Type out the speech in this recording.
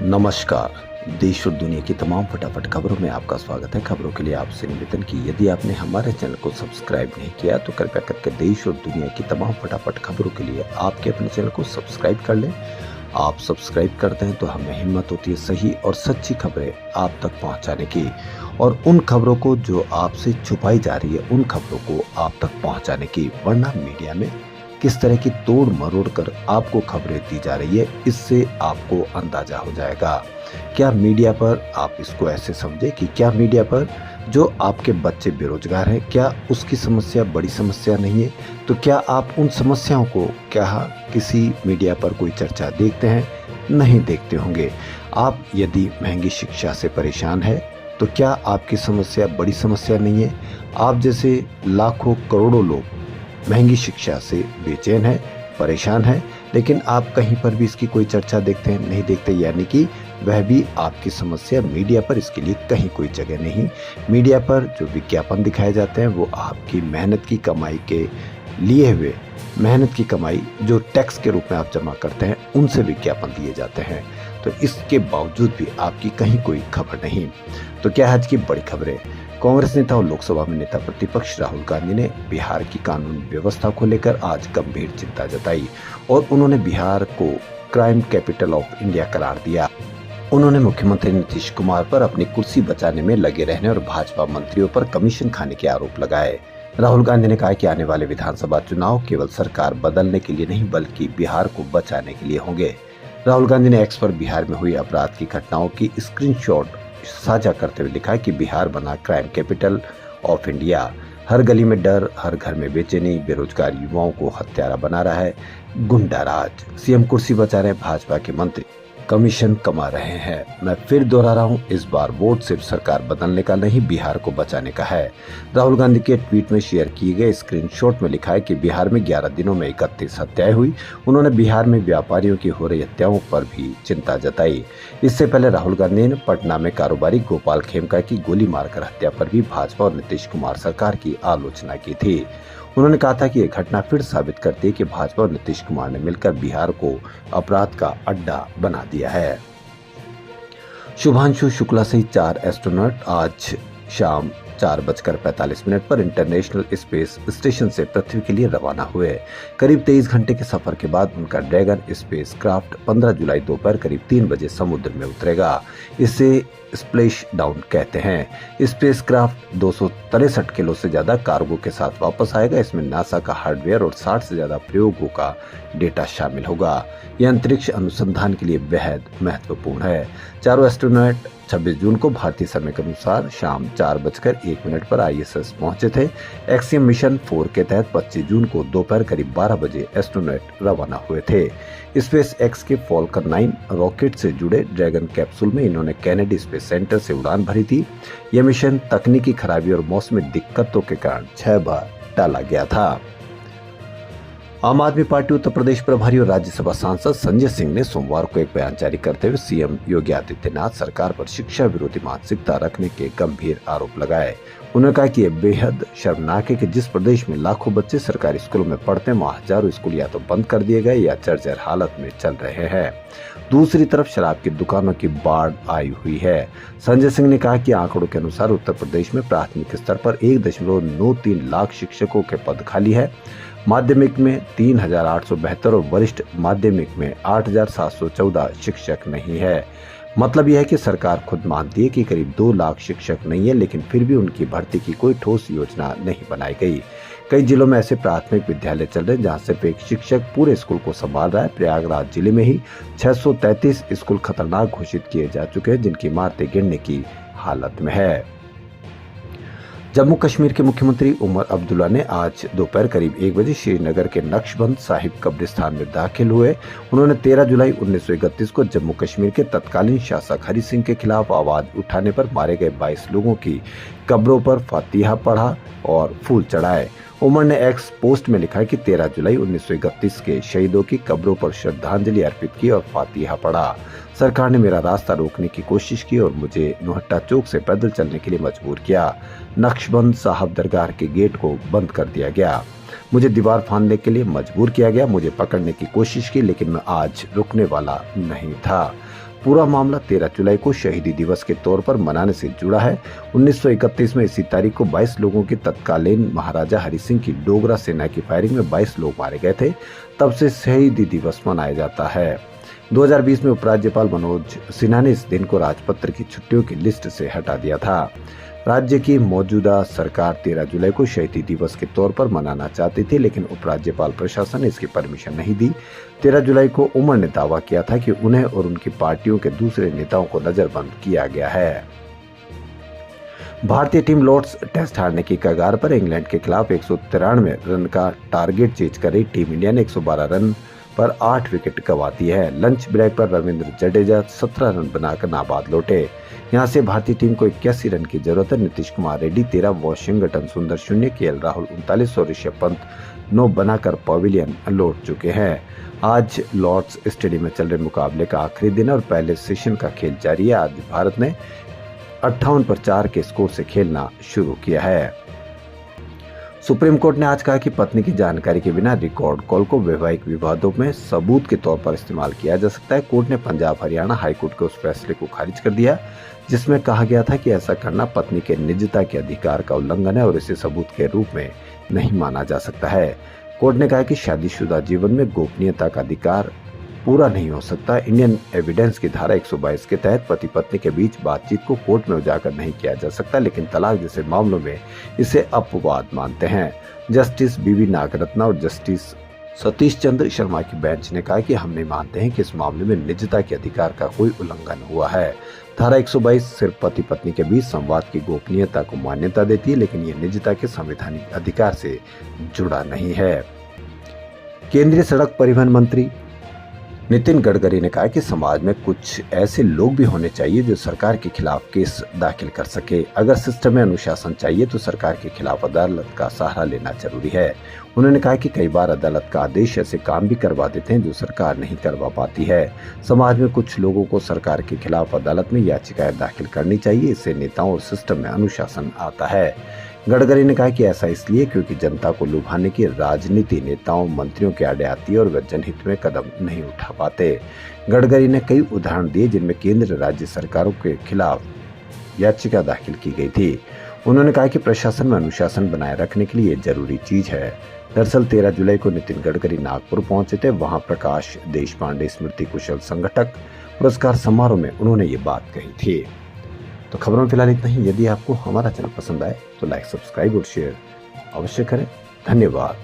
नमस्कार। देश और दुनिया की तमाम फटाफट खबरों में आपका स्वागत है। खबरों के लिए आपसे निवेदन की यदि आपने हमारे चैनल को सब्सक्राइब नहीं किया तो कृपया करके देश और दुनिया की तमाम फटाफट खबरों के लिए आपके अपने चैनल को सब्सक्राइब कर लें। आप सब्सक्राइब करते हैं तो हमें हिम्मत होती है सही और सच्ची खबरें आप तक पहुंचाने की, और उन खबरों को जो आपसे छुपाई जा रही है उन खबरों को आप तक पहुंचाने की। वरना मीडिया में किस तरह की तोड़ मरोड़ कर आपको खबरें दी जा रही है, इससे आपको अंदाजा हो जाएगा। क्या मीडिया पर, आप इसको ऐसे समझे कि क्या मीडिया पर जो आपके बच्चे बेरोजगार हैं, क्या उसकी समस्या बड़ी समस्या नहीं है? तो क्या आप उन समस्याओं को क्या किसी मीडिया पर कोई चर्चा देखते हैं? नहीं देखते होंगे। आप यदि महंगी शिक्षा से परेशान है तो क्या आपकी समस्या बड़ी समस्या नहीं है? आप जैसे लाखों करोड़ों लोग महंगी शिक्षा से बेचैन है, परेशान है, लेकिन आप कहीं पर भी इसकी कोई चर्चा देखते हैं? नहीं देखते, यानी कि वह भी आपकी समस्या मीडिया पर, इसके लिए कहीं कोई जगह नहीं। मीडिया पर जो विज्ञापन दिखाए जाते हैं वो आपकी मेहनत की कमाई के लिए हुए, मेहनत की कमाई जो टैक्स के रूप में आप जमा करते हैं उनसे विज्ञापन दिए जाते हैं। तो इसके बावजूद भी आपकी कहीं कोई खबर नहीं। तो क्या आज की बड़ी खबरें? कांग्रेस नेता और लोकसभा में नेता प्रतिपक्ष राहुल गांधी ने बिहार की कानून व्यवस्था को लेकर आज गंभीर चिंता जताई और उन्होंने बिहार को क्राइम कैपिटल ऑफ इंडिया करार दिया। उन्होंने मुख्यमंत्री नीतीश कुमार पर अपनी कुर्सी बचाने में लगे रहने और भाजपा मंत्रियों पर कमीशन खाने के आरोप लगाए। राहुल गांधी ने कहा कि आने वाले विधानसभा चुनाव केवल सरकार बदलने के लिए नहीं बल्कि बिहार को बचाने के लिए होंगे। राहुल गांधी ने एक्स पर बिहार में हुई अपराध की घटनाओं की स्क्रीनशॉट साझा करते हुए लिखा कि बिहार बना क्राइम कैपिटल ऑफ इंडिया। हर गली में डर, हर घर में बेचैनी, बेरोजगार युवाओं को हत्यारा बना रहा है गुंडा राज। सीएम कुर्सी बचा रहे भाजपा के मंत्री कमीशन कमा रहे हैं। मैं फिर दोहरा रहा हूं, इस बार वोट सिर्फ सरकार बदलने का नहीं, बिहार को बचाने का है। राहुल गांधी के ट्वीट में शेयर किए गए स्क्रीनशॉट में लिखा है कि बिहार में 11 दिनों में 31 हत्याएं हुई। उन्होंने बिहार में व्यापारियों की हो रही हत्याओं पर भी चिंता जताई। इससे पहले राहुल गांधी ने पटना में कारोबारी गोपाल खेमका की गोली मारकर हत्या पर भी भाजपा और नीतीश कुमार सरकार की आलोचना की थी। उन्होंने कहा था कि यह घटना फिर साबित करती है कि भाजपा और नीतीश कुमार ने मिलकर बिहार को अपराध का अड्डा बना दिया है। शुभांशु शुक्ला सहित 4 एस्ट्रोनॉट आज शाम 4:45 पर इंटरनेशनल स्पेस स्टेशन से पृथ्वी के लिए रवाना हुए। करीब 23 घंटे के सफर के बाद उनका ड्रैगन स्पेस क्राफ्ट 15 जुलाई दोपहर करीब 3 बजे समुद्र में उतरेगा। इसे स्प्लैश डाउन कहते हैं। स्पेस क्राफ्ट 263 किलो से ज्यादा कार्गो के साथ वापस आएगा। इसमें नासा का हार्डवेयर और 60 से ज्यादा प्रयोगों का डेटा शामिल होगा। यह अंतरिक्ष अनुसंधान के लिए बेहद महत्वपूर्ण है। चारों एस्ट्रोनॉट 26 जून को भारतीय समय के अनुसार शाम 4:01 पर ISS पहुंचे थे। एक्सियम मिशन 4 के तहत 25 जून को दोपहर करीब 12 बजे एस्ट्रोनॉट रवाना हुए थे। स्पेस एक्स के फॉल्कन 9 रॉकेट से जुड़े ड्रैगन कैप्सूल में इन्होंने कैनेडी स्पेस सेंटर से उड़ान भरी थी। यह मिशन तकनीकी खराबी और मौसमी दिक्कतों के कारण 6 बार टाला गया था। आम आदमी पार्टी उत्तर प्रदेश प्रभारी और राज्यसभा सांसद संजय सिंह ने सोमवार को एक बयान जारी करते हुए सीएम योगी आदित्यनाथ सरकार पर शिक्षा विरोधी मानसिकता रखने के गंभीर आरोप लगाए। उन्होंने कहा कि यह बेहद शर्मनाक है कि जिस प्रदेश में लाखों बच्चे सरकारी स्कूलों में पढ़ते हैं वहाँ हजारों स्कूल या तो बंद कर दिए गए या जर्जर हालत में चल रहे हैं। दूसरी तरफ शराब की दुकानों की बाढ़ आई हुई है। संजय सिंह ने कहा कि आंकड़ों के अनुसार उत्तर प्रदेश में प्राथमिक स्तर पर 1.93 लाख शिक्षकों के पद खाली है। माध्यमिक में 3,872 और वरिष्ठ माध्यमिक में 8,714 शिक्षक नहीं है। मतलब यह है कि सरकार खुद मानती है कि करीब 2 लाख शिक्षक नहीं है, लेकिन फिर भी उनकी भर्ती की कोई ठोस योजना नहीं बनाई गई। कई जिलों में ऐसे प्राथमिक विद्यालय चल रहे हैं जहां सिर्फ एक शिक्षक पूरे स्कूल को संभाल रहा है। प्रयागराज जिले में ही 633 स्कूल खतरनाक घोषित किए जा चुके हैं, जिनकी इमारतें गिरने की हालत में है। जम्मू कश्मीर के मुख्यमंत्री उमर अब्दुल्ला ने आज दोपहर करीब 1 बजे श्रीनगर के नक्शबंद साहिब कब्रिस्तान में दाखिल हुए। उन्होंने 13 जुलाई 1931 को जम्मू कश्मीर के तत्कालीन शासक हरि सिंह के खिलाफ आवाज उठाने पर मारे गए 22 लोगों की कब्रों पर फातिहा पढ़ा और फूल चढ़ाए। उमर ने एक्स पोस्ट में लिखा कि 13 जुलाई 1931 के शहीदों की कब्रों पर श्रद्धांजलि अर्पित की और फातिहा पढ़ा। सरकार ने मेरा रास्ता रोकने की कोशिश की और मुझे नोहट्टा चौक से पैदल चलने के लिए मजबूर किया। नक्शबंद साहब दरगाह के गेट को बंद कर दिया गया। मुझे दीवार फांदने के लिए मजबूर किया गया। मुझे पकड़ने की कोशिश की, लेकिन मैं आज रुकने वाला नहीं था। पूरा मामला 13 जुलाई को शहीदी दिवस के तौर पर मनाने से जुड़ा है। 1931 में इसी तारीख को 22 लोगों की तत्कालीन महाराजा हरि सिंह की डोगरा सेना की फायरिंग में 22 लोग मारे गए थे। तब से शहीदी दिवस मनाया जाता है। 2020 में उपराज्यपाल मनोज सिन्हा ने इस दिन को राजपत्र की छुट्टियों की लिस्ट से हटा दिया था। राज्य की मौजूदा सरकार 13 जुलाई को शहीदी दिवस के तौर पर मनाना चाहती थी, लेकिन उपराज्यपाल प्रशासन ने इसकी परमिशन नहीं दी। 13 जुलाई को उमर ने दावा किया था कि उन्हें और उनकी पार्टियों के दूसरे नेताओं को नजरबंद किया गया है। भारतीय टीम लॉर्ड्स टेस्ट हारने की कगार पर इंग्लैंड के खिलाफ 193 रन का टारगेट चेज कर रही टीम इंडिया ने 112 रन पर 8 विकेट गंवा दी है। लंच ब्रेक पर रविंद्र जडेजा 17 रन बनाकर नाबाद लौटे। यहां से भारतीय टीम को 81 रन की जरूरत है। नीतीश कुमार रेड्डी 13, वॉशिंगटन सुंदर 0, केएल राहुल 39 और ऋषभ पंत 9 बनाकर पवेलियन लौट चुके हैं। आज लॉर्ड्स स्टेडियम में चल रहे मुकाबले का आखिरी दिन और पहले सेशन का खेल जारी है। आज भारत ने 58 पर 4 के स्कोर से खेलना शुरू किया है। सुप्रीम कोर्ट ने आज कहा कि पत्नी की जानकारी के बिना रिकॉर्ड कॉल को वैवाहिक विवादों में सबूत के तौर पर इस्तेमाल किया जा सकता है। कोर्ट ने पंजाब हरियाणा हाईकोर्ट के उस फैसले को खारिज कर दिया जिसमें कहा गया था कि ऐसा करना पत्नी के निजता के अधिकार का उल्लंघन है और इसे सबूत के रूप में नहीं माना जा सकता है। कोर्ट ने कहा कि शादीशुदा जीवन में गोपनीयता का अधिकार पूरा नहीं हो सकता। इंडियन एविडेंस की धारा 122 के तहत पति पत्नी के बीच बातचीत को कोर्ट में उजागर नहीं किया जा सकता, लेकिन तलाक जैसे मामलों में इसे अपवाद मानते हैं। जस्टिस बीवी नागरत्ना और जस्टिस सतीश चंद्र शर्मा की बेंच ने कहा कि हम नहीं मानते हैं कि इस मामले में निजता के अधिकार का कोई उल्लंघन हुआ है। धारा 122 सिर्फ पति पत्नी के बीच संवाद की गोपनीयता को मान्यता देती है, लेकिन ये निजता के संवैधानिक अधिकार से जुड़ा नहीं है। केंद्रीय सड़क परिवहन मंत्री नितिन गडकरी ने कहा कि समाज में कुछ ऐसे लोग भी होने चाहिए जो सरकार के खिलाफ केस दाखिल कर सके। अगर सिस्टम में अनुशासन चाहिए तो सरकार के खिलाफ अदालत का सहारा लेना जरूरी है। उन्होंने कहा कि कई बार अदालत का आदेश ऐसे काम भी करवा देते हैं जो सरकार नहीं करवा पाती है। समाज में कुछ लोगों को सरकार के खिलाफ अदालत में याचिकाएं दाखिल करनी चाहिए। इससे नेताओं और सिस्टम में अनुशासन आता है। गडकरी ने कहा कि ऐसा इसलिए क्योंकि जनता को लुभाने की राजनीति नेताओं मंत्रियों के आड़े आती है और वे जनहित में कदम नहीं उठा पाते। गडकरी ने कई उदाहरण दिए जिनमें केंद्र राज्य सरकारों के खिलाफ याचिका दाखिल की गई थी। उन्होंने कहा कि प्रशासन में अनुशासन बनाए रखने के लिए जरूरी चीज है। दरअसल 13 जुलाई को नितिन गडकरी नागपुर पहुंचे थे। वहां प्रकाश देशपांडे स्मृति कुशल संगठक पुरस्कार समारोह में उन्होंने ये बात कही थी। तो खबरों में फिलहाल इतना ही। यदि आपको हमारा चैनल पसंद आए तो लाइक, सब्सक्राइब और शेयर अवश्य करें। धन्यवाद।